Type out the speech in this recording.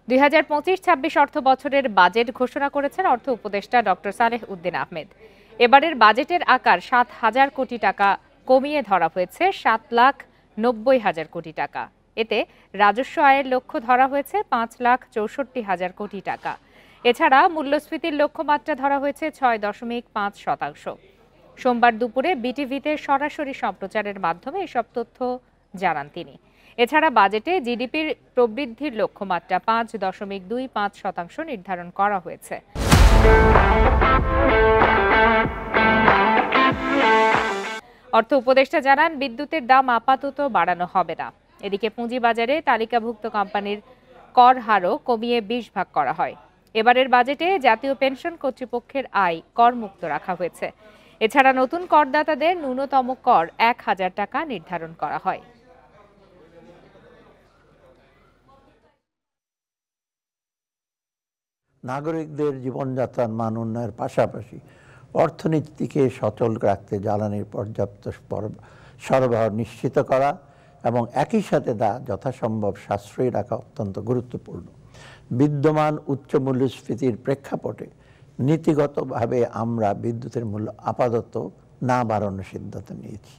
২০২৫-২৬ অর্থ বছরের বাজেট ঘোষণা করেছেন অর্থ উপদেষ্টা ডক্টর সালেহ উদ্দিন আহমেদ। এবারের বাজেটের আকার ৭,০০০ কোটি টাকা কমিয়ে ধরা হয়েছে ৭,৯০,০০০ কোটি টাকা। এতে রাজস্ব আয়ের লক্ষ্য ধরা হয়েছে ৫,৬৪,০০০ কোটি টাকা। এছাড়া মূল্যস্ফীতির লক্ষ্যমাত্রা ধরা হয়েছে ৬.৫%। সোমবার দুপুরে বিটিভিতে সরাসরি সম্প্রচারের মাধ্যমে এসব তথ্য জানান তিনি। এছাড়া বাজেটে জিডিপির প্রবৃদ্ধির লক্ষ্যমাত্রা ৫.25% নির্ধারণ করা হয়েছে। অর্থ উপদেষ্টা জানান, বিদ্যুতের দাম আপাতত বাড়ানো হবে না। এদিকে পুঁজিবাজারে তালিকাভুক্ত কোম্পানির কর হারও কমিয়ে ২০ ভাগ করা হয়। এবারের বাজেটে জাতীয় পেনশন কর্তৃপক্ষের আয় করমুক্ত রাখা হয়েছে। এছাড়া নতুন করদাতাদের ন্যূনতম কর ১,০০০ টাকা নির্ধারণ করা হয়। নাগরিকদের জীবনযাত্রার মান উন্নয়নের পাশাপাশি অর্থনীতিকে সচল রাখতে জ্বালানির পর্যাপ্ত সরবরাহ নিশ্চিত করা এবং একই সাথে তা যথাসম্ভব সাশ্রয়ী রাখা অত্যন্ত গুরুত্বপূর্ণ। বিদ্যমান উচ্চ মূল্যস্ফীতির প্রেক্ষাপটে নীতিগতভাবে আমরা বিদ্যুতের মূল্য আপাতত না বাড়ানোর সিদ্ধান্ত নিয়েছি।